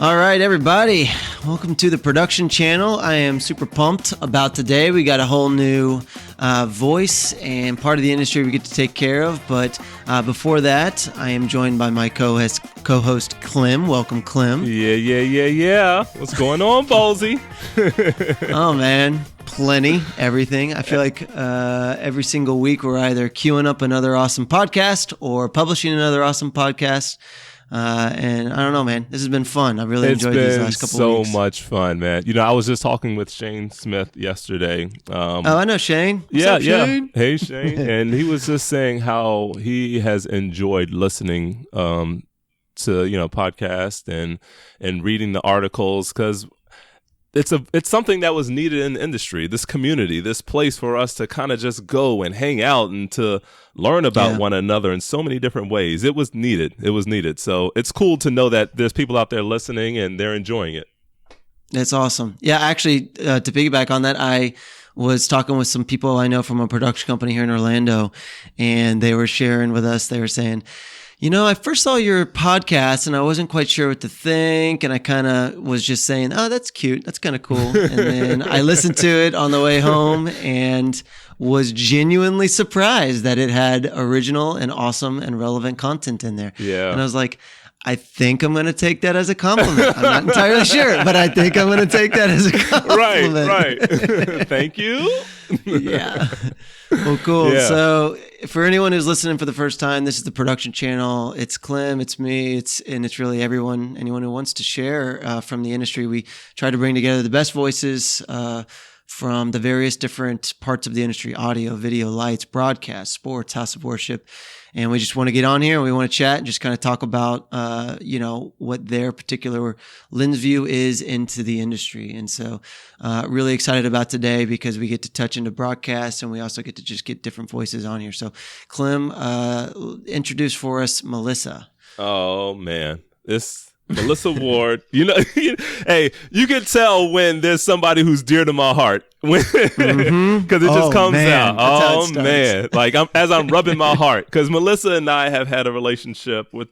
All right, everybody. Welcome to the production channel. I am super pumped about today. We got a whole new voice and part of the industry we get to take care of. But before that, I am joined by my co-host Clem. Welcome, Clem. Yeah. What's going on, Ballsy? Oh, man. Plenty. Everything. I feel like every single week we're either queuing up another awesome podcast or publishing another awesome podcast. And I don't know, man. This has been fun. I really enjoyed these last couple of weeks. It's been so much fun, man. You know, I was just talking with Shane Smith yesterday. I know Shane. What's up, Shane? Hey, Shane. And he was just saying how he has enjoyed listening to, podcasts and reading the articles, because it's something that was needed in the industry, this community, this place for us to kind of just go and hang out and to learn about one another in so many different ways. It was needed. So it's cool to know that there's people out there listening and they're enjoying it. That's awesome. Yeah, actually, to piggyback on that, I was talking with some people I know from a production company here in Orlando, and they were sharing with us, they were saying, I first saw your podcast and I wasn't quite sure what to think. And I kind of was just saying, oh, that's cute. That's kind of cool. And then I listened to it on the way home and was genuinely surprised that it had original and awesome and relevant content in there. Yeah. And I was like, I think I'm going to take that as a compliment. I'm not entirely sure, but I think I'm going to take that as a compliment. Right. Thank you. Yeah. Well, cool. Yeah. So for anyone who's listening for the first time, this is the production channel. It's Clem, it's me, it's really anyone who wants to share from the industry. We try to bring together the best voices from the various different parts of the industry: audio, video, lights, broadcast, sports, house of worship. And we just want to get on here and we want to chat and just kind of talk about, what their particular lens view is into the industry. And so really excited about today because we get to touch into broadcast and we also get to just get different voices on here. So Clem, introduce for us Melissa. Oh, man. This Melissa Ward, hey, you can tell when there's somebody who's dear to my heart because it just comes out. Oh man, like as I'm rubbing my heart, because Melissa and I have had a relationship with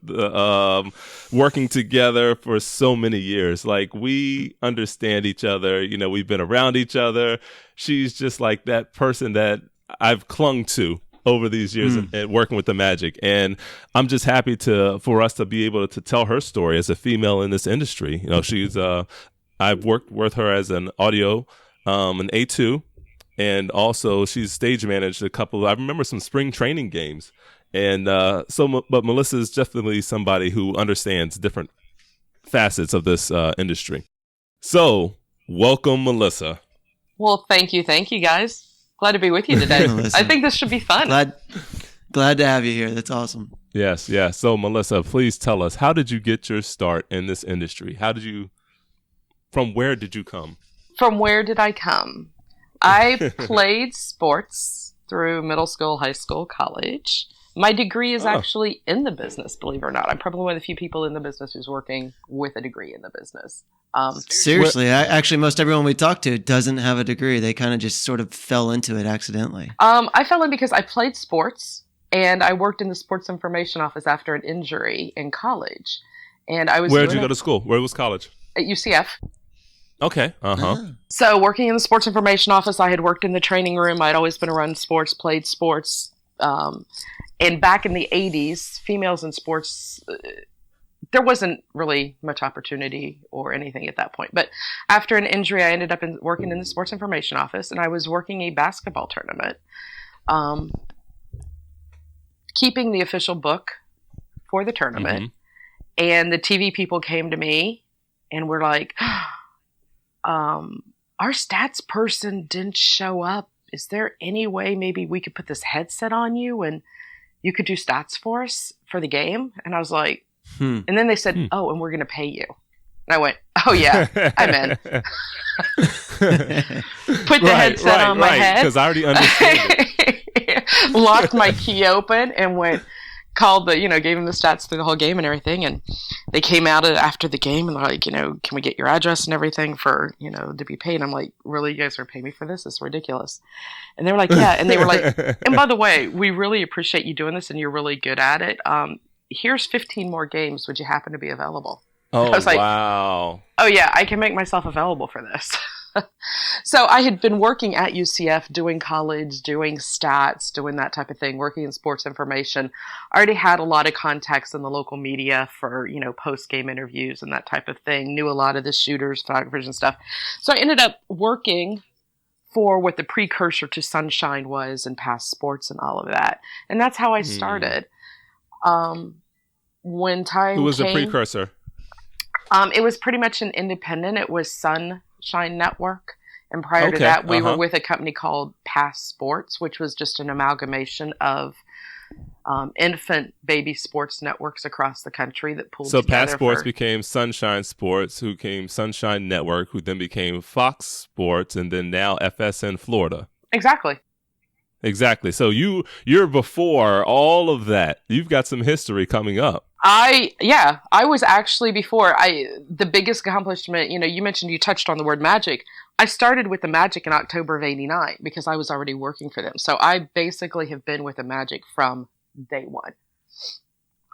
working together for so many years. Like, we understand each other. We've been around each other. She's just like that person that I've clung to over these years and working with the Magic. And I'm just happy for us to be able to tell her story as a female in this industry. She's I've worked with her as an audio, an A2, and also she's stage managed I remember some spring training games. And but Melissa is definitely somebody who understands different facets of this industry. So welcome, Melissa. Well, thank you guys. Glad to be with you today. I think this should be fun. Glad to have you here. That's awesome. Yes. So Melissa, please tell us, how did you get your start in this industry? From where did you come? From where did I come? I played sports through middle school, high school, college. My degree is actually in the business, believe it or not. I'm probably one of the few people in the business who's working with a degree in the business. Seriously, actually, most everyone we talk to doesn't have a degree. They kind of just sort of fell into it accidentally. I fell in because I played sports and I worked in the sports information office after an injury in college. And I was. Where did you go to school? Where was college? At UCF. Okay. So working in the sports information office, I had worked in the training room. I'd always been around sports, played sports. And back in the 80s, females in sports, there wasn't really much opportunity or anything at that point. But after an injury, I ended up working in the sports information office, and I was working a basketball tournament, keeping the official book for the tournament. And the TV people came to me and were like, our stats person didn't show up. Is there any way maybe we could put this headset on you and you could do stats for us for the game? And I was like, and then they said, oh, and we're going to pay you. And I went, oh yeah, I'm in. Put the headset on my head. Because I already understand it. Locked my key open and called gave them the stats through the whole game and everything. And they came out after the game and they're like, can we get your address and everything for, to be paid? And I'm like, really? You guys are paying me for this? It's ridiculous. And they were like, yeah. And they were like, and by the way, we really appreciate you doing this and you're really good at it. Here's 15 more games. Would you happen to be available? Oh, I was like, wow. Oh, yeah, I can make myself available for this. So I had been working at UCF, doing college, doing stats, doing that type of thing, working in sports information. I already had a lot of contacts in the local media for, post-game interviews and that type of thing. Knew a lot of the shooters, photographers and stuff. So I ended up working for what the precursor to Sunshine was and Past Sports and all of that. And that's how I started. When time Who was came, the precursor? It was pretty much an independent. It was Sunshine Network. And prior to that, we were with a company called Past Sports, which was just an amalgamation of infant baby sports networks across the country that pulled together. So Past Sports became Sunshine Sports, who became Sunshine Network, who then became Fox Sports, and then now FSN Florida. Exactly. So you're before all of that. You've got some history coming up. I was actually before. The biggest accomplishment, you mentioned, you touched on the word magic. I started with the Magic in October of '89 because I was already working for them. So I basically have been with the Magic from day one.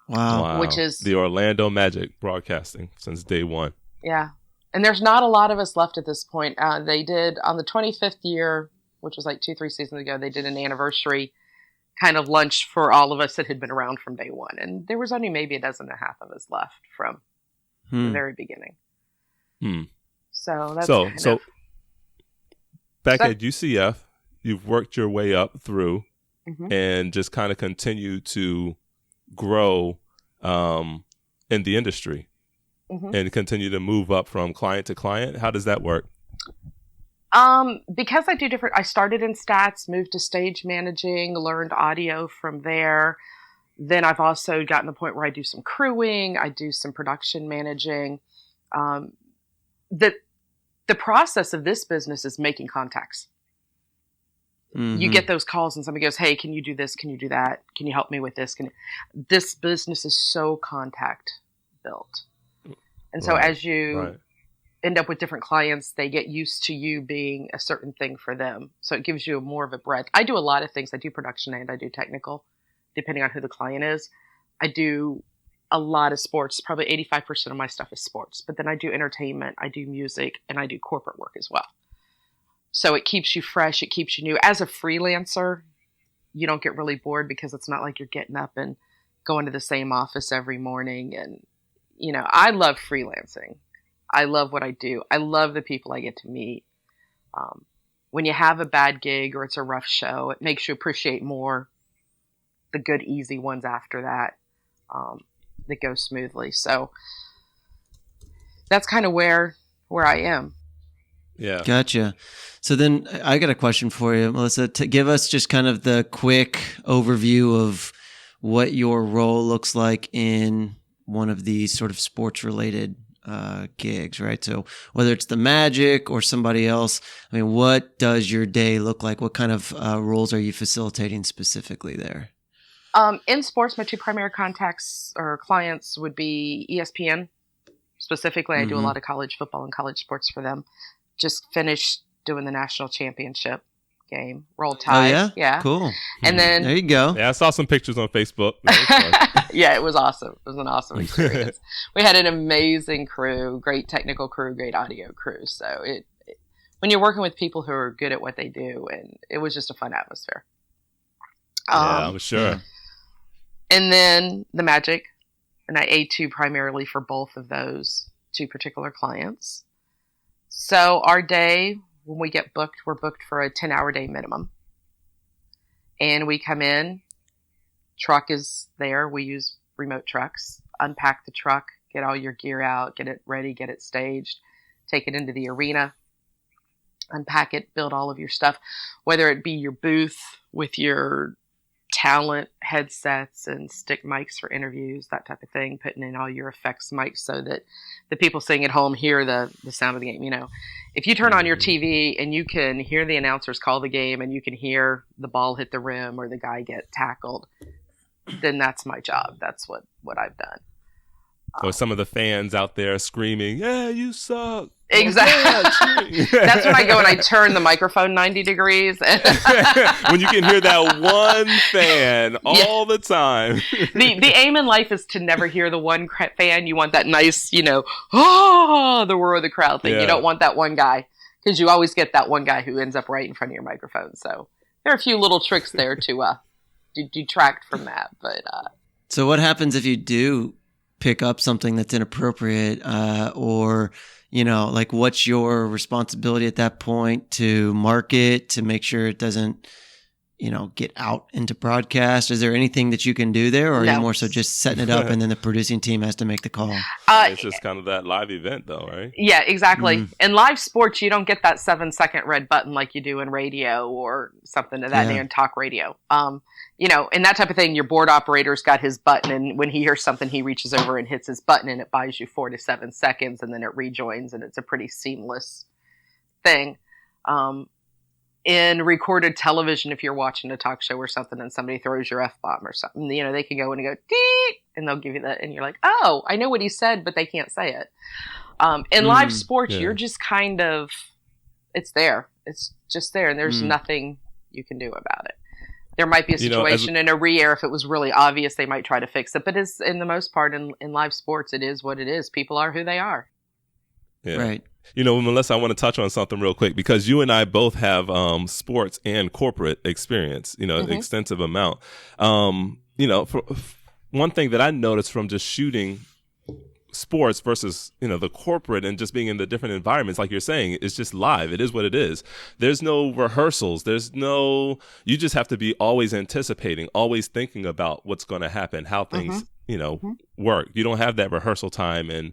Wow. Which is the Orlando Magic broadcasting since day one. Yeah. And there's not a lot of us left at this point. They did on the 25th year, which was like 2-3 seasons ago, they did an anniversary kind of lunch for all of us that had been around from day one. And there was only maybe a dozen and a half of us left from the very beginning. So that's back at UCF, you've worked your way up through and just kind of continue to grow in the industry and continue to move up from client to client. How does that work? Because I started in stats, moved to stage managing, learned audio from there. Then I've also gotten to the point where I do some crewing, I do some production managing. The process of this business is making contacts. You get those calls and somebody goes, hey, can you do this? Can you do that? Can you help me with this? This business is so contact built. And so as you end up with different clients, they get used to you being a certain thing for them. So it gives you more of a breadth. I do a lot of things. I do production and I do technical, depending on who the client is. I do a lot of sports. Probably 85% of my stuff is sports. But then I do entertainment, I do music, and I do corporate work as well. So it keeps you fresh. It keeps you new. As a freelancer, you don't get really bored because it's not like you're getting up and going to the same office every morning. And, I love freelancing. I love what I do. I love the people I get to meet. When you have a bad gig or it's a rough show, it makes you appreciate more the good, easy ones after that that go smoothly. So that's kind of where I am. Yeah. Gotcha. So then I got a question for you, Melissa, to give us just kind of the quick overview of what your role looks like in one of these sort of sports related gigs, right? So whether it's the Magic or somebody else, I mean, what does your day look like? What kind of roles are you facilitating specifically there? In sports, my two primary contacts or clients would be ESPN. Specifically, I do a lot of college football and college sports for them. Just finished doing the national championship game. Roll Tide. Oh, yeah? Yeah. Cool. And then there you go. Yeah, I saw some pictures on Facebook. Yeah, it was awesome. It was an awesome experience. We had an amazing crew, great technical crew, great audio crew. So when you're working with people who are good at what they do, and it was just a fun atmosphere. Yeah, I'm sure. And then the Magic, and I A2 primarily for both of those two particular clients. So our day, when we get booked, we're booked for a 10-hour day minimum. And we come in, truck is there. We use remote trucks, unpack the truck, get all your gear out, get it ready, get it staged, take it into the arena, unpack it, build all of your stuff, whether it be your booth with your talent headsets and stick mics for interviews, that type of thing, putting in all your effects mics so that the people sitting at home hear the sound of the game. If you turn on your TV and you can hear the announcers call the game and you can hear the ball hit the rim or the guy get tackled, then that's my job. That's what I've done. Or some of the fans out there screaming, "Yeah, you suck." Exactly. That's when I go and I turn the microphone 90 degrees. When you can hear that one fan all the time. The aim in life is to never hear the one fan. You want that nice, the roar of the crowd thing. You don't want that one guy, because you always get that one guy who ends up right in front of your microphone. So there are a few little tricks there to detract from that. But so what happens if you do pick up something that's inappropriate, or like what's your responsibility at that point to market, to make sure it doesn't, get out into broadcast? Is there anything that you can do there, or are you more so just setting it up and then the producing team has to make the call? It's just kind of that live event though, right? Yeah, exactly. In live sports, you don't get that 7-second red button like you do in radio or something of that nature in talk radio. And that type of thing, your board operator's got his button, and when he hears something, he reaches over and hits his button, and it buys you 4 to 7 seconds, and then it rejoins, and it's a pretty seamless thing. In recorded television, if you're watching a talk show or something and somebody throws your F-bomb or something, they can go in and go, Deet! And they'll give you that, and you're like, oh, I know what he said, but they can't say it. In live sports, you're just kind of, it's there. It's just there, and there's nothing you can do about it. There might be a situation in a re-air, if it was really obvious, they might try to fix it. But it's, in the most part, in live sports, it is what it is. People are who they are. Yeah. Right. Melissa, I want to touch on something real quick, because you and I both have sports and corporate experience, extensive amount. For one thing that I noticed from just shooting sports versus, the corporate and just being in the different environments, like you're saying, it's just live. It is what it is. There's no rehearsals. You just have to be always anticipating, always thinking about what's going to happen, how things, work. You don't have that rehearsal time and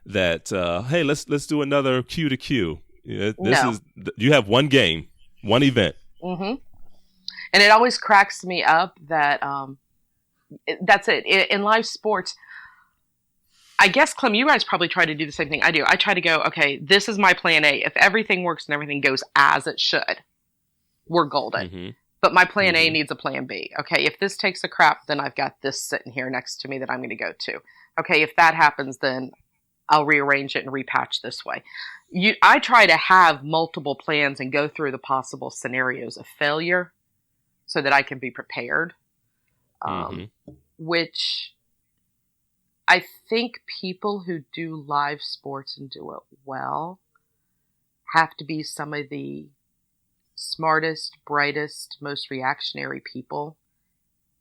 that, hey, let's do another Q to Q. You have one game, one event. Mm-hmm. And it always cracks me up that, that's it. In live sports, I guess, Clem, you guys probably try to do the same thing I do. I try to go, okay, this is my plan A. If everything works and everything goes as it should, we're golden. Mm-hmm. But my plan A needs a plan B. Okay, if this takes a crap, then I've got this sitting here next to me that I'm going to go to. Okay, if that happens, then I'll rearrange it and repatch this way. I try to have multiple plans and go through the possible scenarios of failure so that I can be prepared, which I think people who do live sports and do it well have to be some of the smartest, brightest, most reactionary people,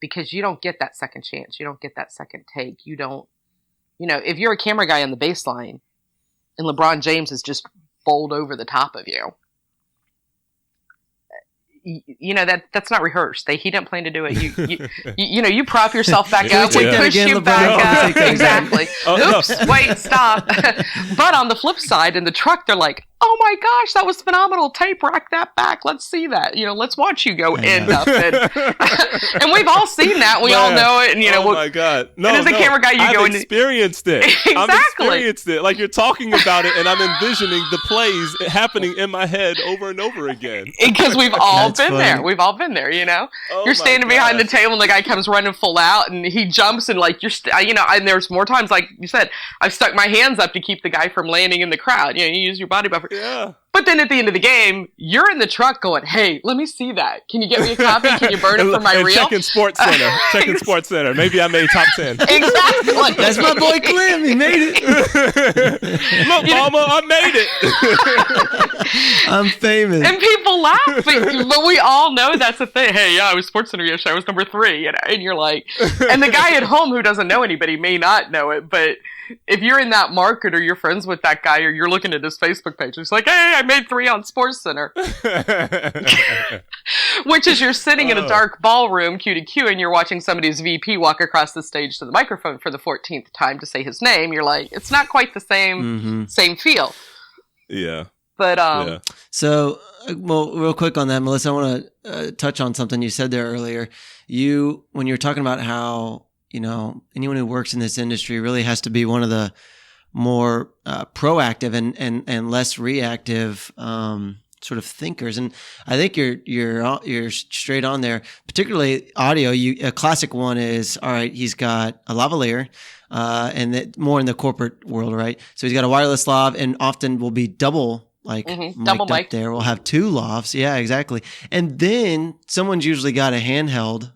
because you don't get that second chance. You don't get that second take. You don't, if you're a camera guy on the baseline and LeBron James has just bowled over the top of you, that's not rehearsed. He didn't plan to do it. You prop yourself back up. We push you back up. Exactly. Oops. Wait. Stop. But on the flip side, in the truck, they're like, "Oh my gosh, that was phenomenal! Tape rack that back. Let's see that. Let's watch you go end up." And we've all seen that. We all know it. And oh my god! No, and as a camera guy, you go and experienced it. Exactly. I've experienced it. Like, you're talking about it, and I'm envisioning the plays happening in my head over and over again. Because we've all been there. We've all been there. You're standing behind the table, and the guy comes running full out, and he jumps, and like and there's more times, like you said, I've stuck my hands up to keep the guy from landing in the crowd. You use your body buffer. Yeah. But then at the end of the game, you're in the truck going, "Hey, let me see that. Can you get me a copy? Can you burn it for my reel?" Checking Sports Center. Checking Sports Center. Maybe I made top 10. Exactly. That's my boy Clem. He made it. Look, Mama, I made it. I'm famous. And people laugh, but we all know that's the thing. Hey, yeah, I was Sports Center yesterday. I was number 3, and you're like, and the guy at home who doesn't know anybody may not know it, but if you're in that market or you're friends with that guy or you're looking at his Facebook page, it's like, "Hey, I made 3 on Sports Center." Which is, you're sitting in a dark ballroom, Q to Q, and you're watching somebody's VP walk across the stage to the microphone for the 14th time to say his name. You're like, it's not quite the same feel. Yeah. But So, well, real quick on that, Melissa, I want to touch on something you said there earlier. When you were talking about how, anyone who works in this industry really has to be one of the more proactive and less reactive sort of thinkers. And I think you're straight on there, particularly audio. A classic one is, all right, he's got a lavalier, and that more in the corporate world, right? So he's got a wireless lav, and often will be double double mic'd up there. We'll have 2 lavs. Yeah, exactly. And then someone's usually got a handheld,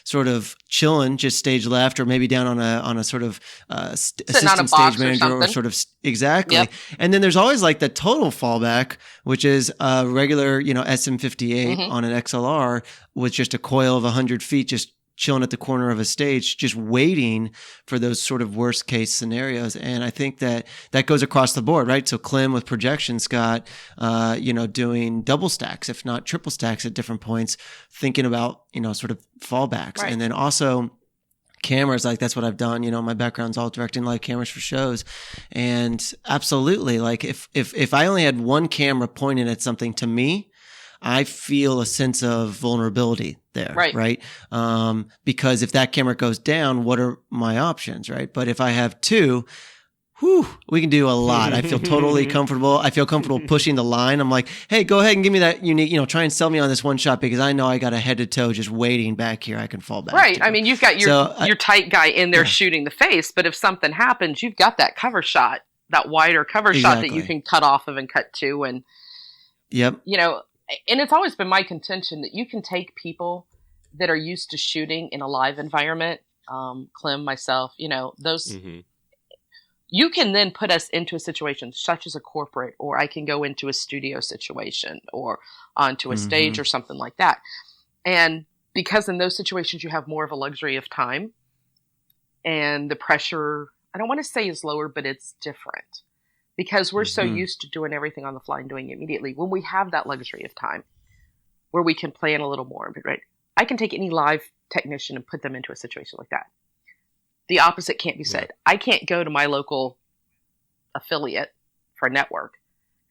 sort of chilling, just stage left, or maybe down on a sort of assistant stage manager or sort of exactly. Yep. And then there's always like the total fallback, which is a regular, SM58 on an XLR with just a coil of 100 feet, just chilling at the corner of a stage, just waiting for those sort of worst case scenarios. And I think that goes across the board, right? So Clem with projections got, doing double stacks, if not triple stacks at different points, thinking about, sort of fallbacks. Right. And then also cameras, like that's what I've done. My background's all directing live cameras for shows. And absolutely, like if I only had one camera pointing at something, to me, I feel a sense of vulnerability there, right? Because if that camera goes down, what are my options, right? But if I have 2, we can do a lot. I feel totally comfortable. I feel comfortable pushing the line. I'm like, hey, go ahead and give me that unique, try and sell me on this one shot, because I know I got a head to toe just waiting back here. I can fall back. Right. I mean, you've got your tight guy in there shooting the face, but if something happens, you've got that cover shot, that wider cover shot that you can cut off of and cut to. And, and it's always been my contention that you can take people that are used to shooting in a live environment, Clem, myself, those, you can then put us into a situation such as a corporate, or I can go into a studio situation or onto a stage or something like that. And because in those situations you have more of a luxury of time, and the pressure, I don't want to say is lower, but it's different. Because we're so used to doing everything on the fly and doing it immediately. When we have that luxury of time where we can plan a little more, right? I can take any live technician and put them into a situation like that. The opposite can't be said. I can't go to my local affiliate for a network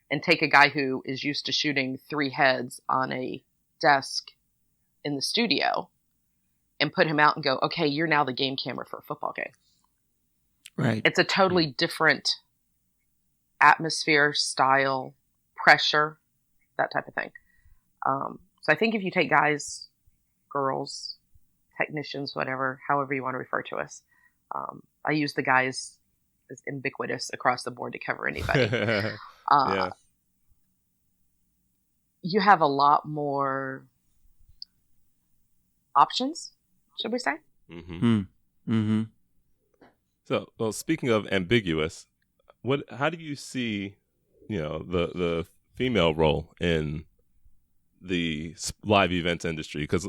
and take a guy who is used to shooting 3 heads on a desk in the studio and put him out and go, okay, you're now the game camera for a football game. Right. It's a totally different atmosphere, style, pressure, that type of thing. So I think if you take guys, girls, technicians, whatever, however you want to refer to us, I use the guys as ubiquitous across the board to cover anybody. You have a lot more options, should we say? So, well, speaking of ambiguous, how do you see, the female role in the live events industry? Because,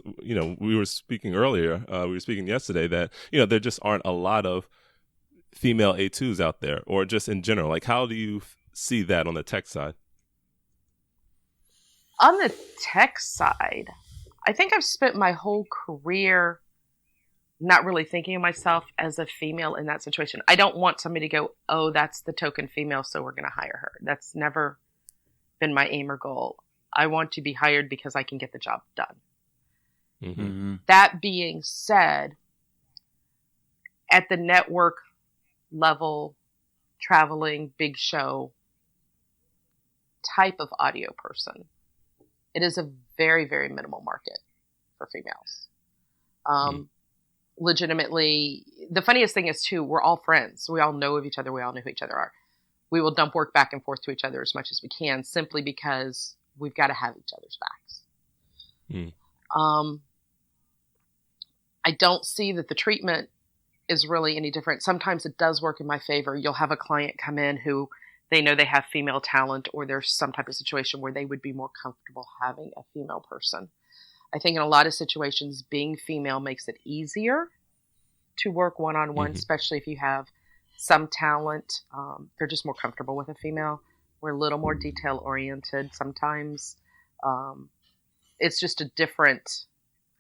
we were speaking earlier, we were speaking yesterday that, there just aren't a lot of female A2s out there, or just in general. Like, how do you see that on the tech side? On the tech side, I think I've spent my whole career not really thinking of myself as a female in that situation. I don't want somebody to go, oh, that's the token female, so we're going to hire her. That's never been my aim or goal. I want to be hired because I can get the job done. That being said, at the network level, traveling, big show type of audio person, it is a very, very minimal market for females. Legitimately, the funniest thing is too, we're all friends. We all know of each other. We all know who each other are. We will dump work back and forth to each other as much as we can, simply because we've got to have each other's backs. I don't see that the treatment is really any different. Sometimes it does work in my favor. You'll have a client come in who they know they have female talent, or there's some type of situation where they would be more comfortable having a female person. I think in a lot of situations, being female makes it easier to work one-on-one, especially if you have some talent. They're just more comfortable with a female. We're a little more detail-oriented sometimes. It's just a different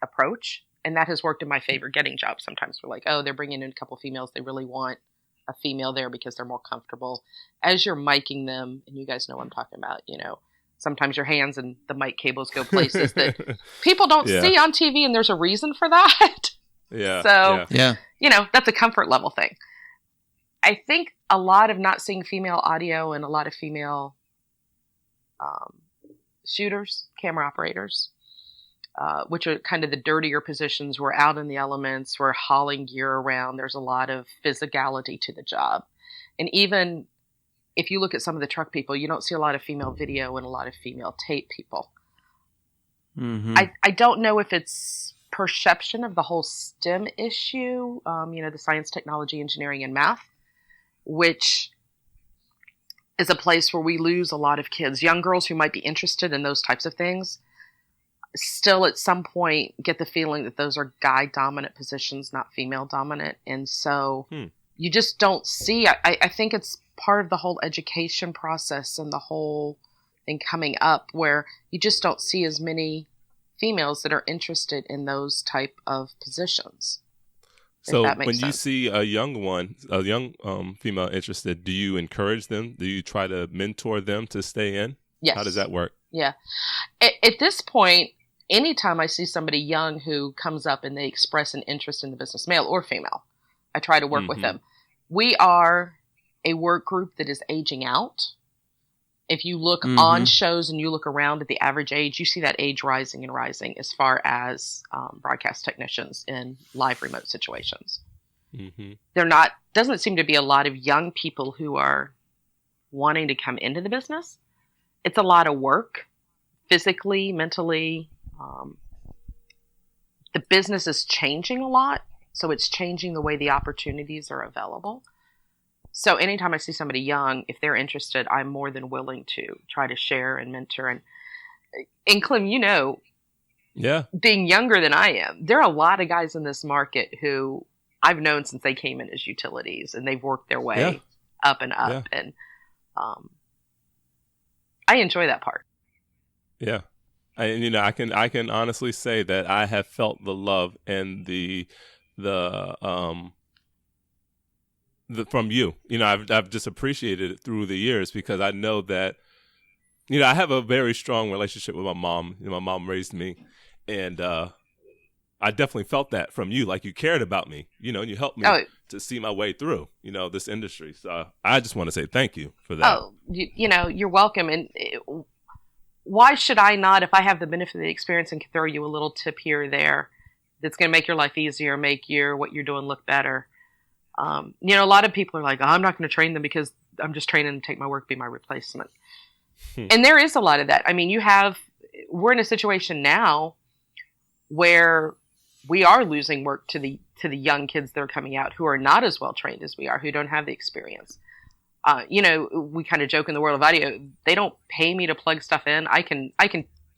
approach, and that has worked in my favor getting jobs. Sometimes we're like, oh, they're bringing in a couple females. They really want a female there because they're more comfortable. As you're miking them, and you guys know what I'm talking about, sometimes your hands and the mic cables go places that people don't see on TV, and there's a reason for that. So, that's a comfort level thing. I think a lot of not seeing female audio and a lot of female shooters, camera operators, which are kind of the dirtier positions. We're out in the elements. We're hauling gear around. There's a lot of physicality to the job. And even if you look at some of the truck people, you don't see a lot of female video and a lot of female tape people. Mm-hmm. I don't know if it's perception of the whole STEM issue, the science, technology, engineering, and math, which is a place where we lose a lot of kids, young girls who might be interested in those types of things, still at some point get the feeling that those are guy-dominant positions, not female-dominant. And so you just don't see, I think it's part of the whole education process and the whole thing coming up where you just don't see as many females that are interested in those type of positions. So when you see a young female interested, do you encourage them? Do you try to mentor them to stay in? Yes. How does that work? Yeah. At this point, anytime I see somebody young who comes up and they express an interest in the business, male or female, I try to work with them. We are a work group that is aging out. If you look on shows and you look around at the average age, you see that age rising and rising as far as broadcast technicians in live remote situations. Doesn't seem to be a lot of young people who are wanting to come into the business. It's a lot of work, physically, mentally. The business is changing a lot, so it's changing the way the opportunities are available. So anytime I see somebody young, if they're interested, I'm more than willing to try to share and mentor. And Clem, being younger than I am, there are a lot of guys in this market who I've known since they came in as utilities, and they've worked their way up and up. Yeah. And I enjoy that part. Yeah. I can honestly say that I have felt the love and the from you. I've just appreciated it through the years because I know that, I have a very strong relationship with my mom. My mom raised me, and I definitely felt that from you. Like, you cared about me, and you helped me to see my way through, this industry. So I just want to say thank you for that. Oh, you're welcome. And why should I not, if I have the benefit of the experience and can throw you a little tip here or there that's going to make your life easier, make what you're doing look better. A lot of people are like, I'm not going to train them because I'm just training to take my work, be my replacement. And there is a lot of that. I mean, we're in a situation now where we are losing work to the young kids that are coming out who are not as well trained as we are, who don't have the experience. We kind of joke in the world of audio, they don't pay me to plug stuff in. I can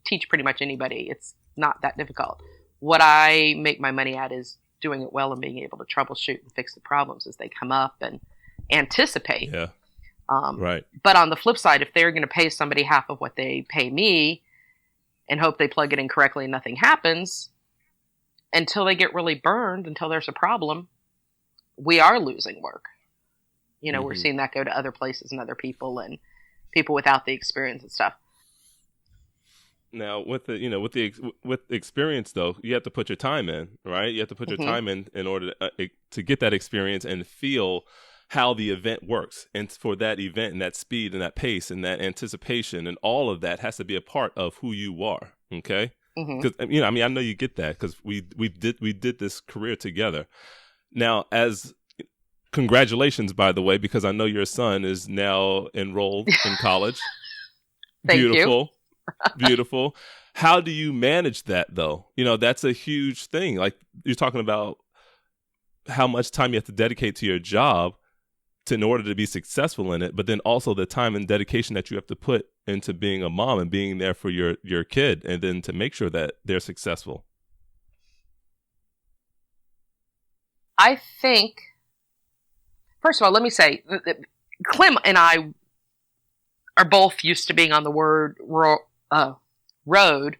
teach pretty much anybody. It's not that difficult. What I make my money at is doing it well and being able to troubleshoot and fix the problems as they come up and anticipate. Yeah. Right. But on the flip side, if they're going to pay somebody half of what they pay me and hope they plug it in correctly and nothing happens, until they get really burned, until there's a problem, we are losing work. We're seeing that go to other places and other people and people without the experience and stuff. Now, with experience though, you have to put your time in, right? You have to put your time in order to get that experience and feel how the event works. And for that event and that speed and that pace and that anticipation and all of that has to be a part of who you are. Okay. Because I know you get that because we did this career together. Now, congratulations, by the way, because I know your son is now enrolled in college. Thank Beautiful. you. Beautiful. How do you manage that, though? That's a huge thing. Like, you're talking about how much time you have to dedicate to your job in order to be successful in it, but then also the time and dedication that you have to put into being a mom and being there for your kid, and then to make sure that they're successful. I think, first of all, let me say, Clem and I are both used to being on the road.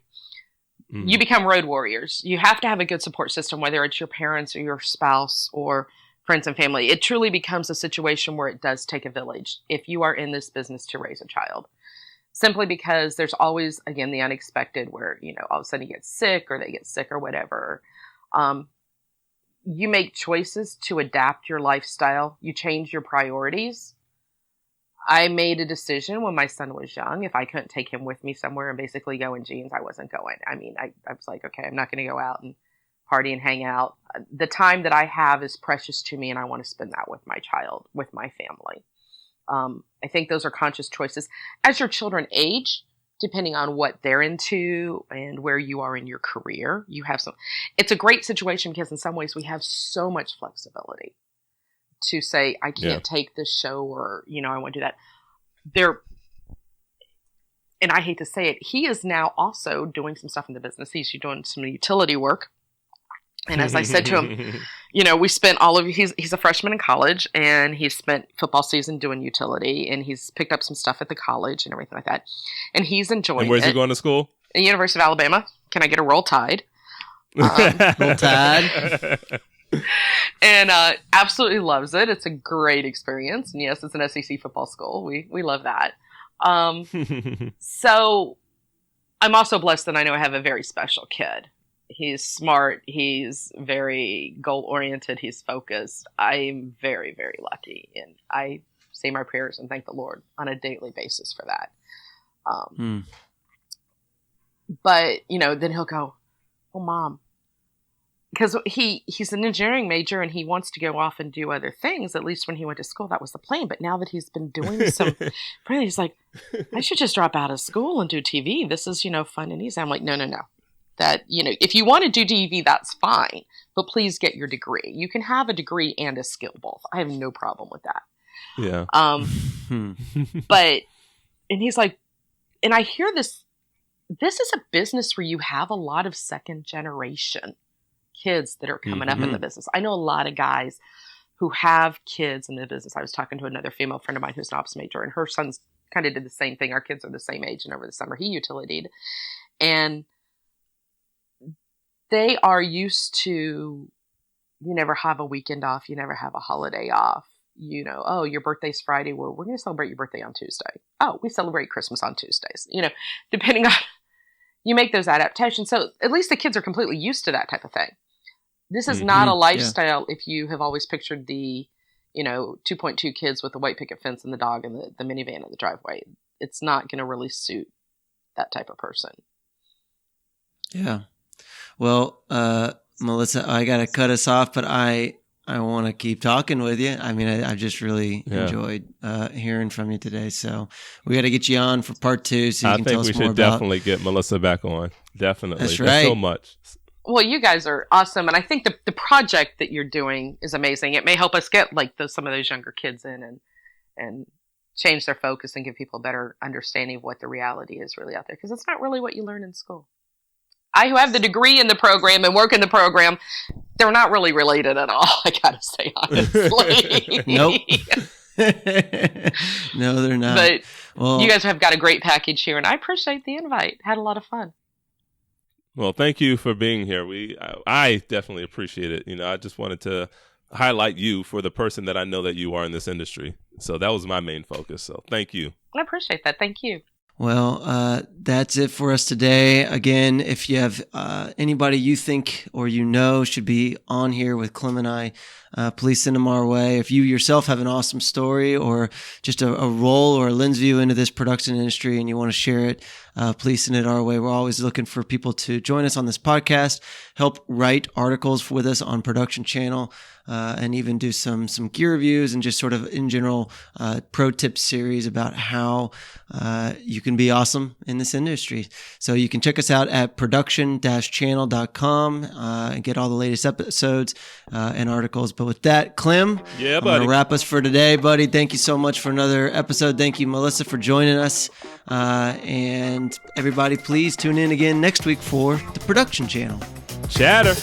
You become road warriors. You have to have a good support system, whether it's your parents or your spouse or friends and family. It truly becomes a situation where it does take a village if you are in this business to raise a child. Simply because there's always, again, the unexpected where, all of a sudden you get sick or they get sick or whatever. You make choices to adapt your lifestyle. You change your priorities. I made a decision when my son was young. If I couldn't take him with me somewhere and basically go in jeans, I wasn't going. I mean, I was like, okay, I'm not going to go out and party and hang out. The time that I have is precious to me, and I want to spend that with my child, with my family. I think those are conscious choices. As your children age, depending on what they're into and where you are in your career, you have some. It's a great situation because in some ways we have so much flexibility to say, I can't take this show, or, I want to do that. And I hate to say it, he is now also doing some stuff in the business. He's doing some utility work. And as I said to him, we spent he's a freshman in college, and he's spent football season doing utility, and he's picked up some stuff at the college and everything like that. And he's enjoying it. And where's he going to school? At the University of Alabama. Can I get a Roll Tide? Roll Tide. And absolutely loves it. It's a great experience. And yes, it's an SEC football school. We love that. So I'm also blessed that I know I have a very special kid. He's smart. He's very goal-oriented. He's focused. I'm very, very lucky. And I say my prayers and thank the Lord on a daily basis for that. But, then he'll go, oh, Mom. Because he's an engineering major and he wants to go off and do other things. At least when he went to school, that was the plan. But now that he's been doing some, he's like, I should just drop out of school and do TV. This is, fun and easy. I'm like, no. That, if you want to do TV, that's fine. But please get your degree. You can have a degree and a skill both. I have no problem with that. Yeah. But, and he's like, and I hear this is a business where you have a lot of second generation kids that are coming up in the business. I know a lot of guys who have kids in the business. I was talking to another female friend of mine who's an ops major, and her sons kind of did the same thing. Our kids are the same age, and over the summer he utilitied. And they are used to, you never have a weekend off, you never have a holiday off. Oh, your birthday's Friday. Well, we're going to celebrate your birthday on Tuesday. Oh, we celebrate Christmas on Tuesdays. Depending on, you make those adaptations. So at least the kids are completely used to that type of thing. This is not a lifestyle if you have always pictured the, 2.2 kids with the white picket fence and the dog and the minivan in the driveway. It's not going to really suit that type of person. Yeah. Well, Melissa, I got to cut us off, but I want to keep talking with you. I mean, I just really enjoyed hearing from you today. So we got to get you on for part 2 so you can tell us more about. I think we should definitely get Melissa back on. Definitely. That's right. There's so much. Well, you guys are awesome. And I think the project that you're doing is amazing. It may help us get some of those younger kids in and change their focus and give people a better understanding of what the reality is really out there. Because it's not really what you learn in school. I who have the degree in the program and work in the program, they're not really related at all. I gotta say honestly. Nope. No, they're not. But you guys have got a great package here, and I appreciate the invite. Had a lot of fun. Well, thank you for being here. I definitely appreciate it. I just wanted to highlight you for the person that I know that you are in this industry. So that was my main focus. So thank you. I appreciate that. Thank you. Well, that's it for us today. Again, if you have anybody you think or should be on here with Clem and I, please send them our way. If you yourself have an awesome story or just a role or a lens view into this production industry and you want to share it, please send it our way. We're always looking for people to join us on this podcast, help write articles with us on Production Channel, and even do some gear reviews and just sort of in general pro tip series about how you can be awesome in this industry. So you can check us out at production-channel.com and get all the latest episodes and articles. But with that, Clem, I'm going to wrap us for today, buddy. Thank you so much for another episode. Thank you, Melissa, for joining us. And everybody, please tune in again next week for the Production Channel. Chatter.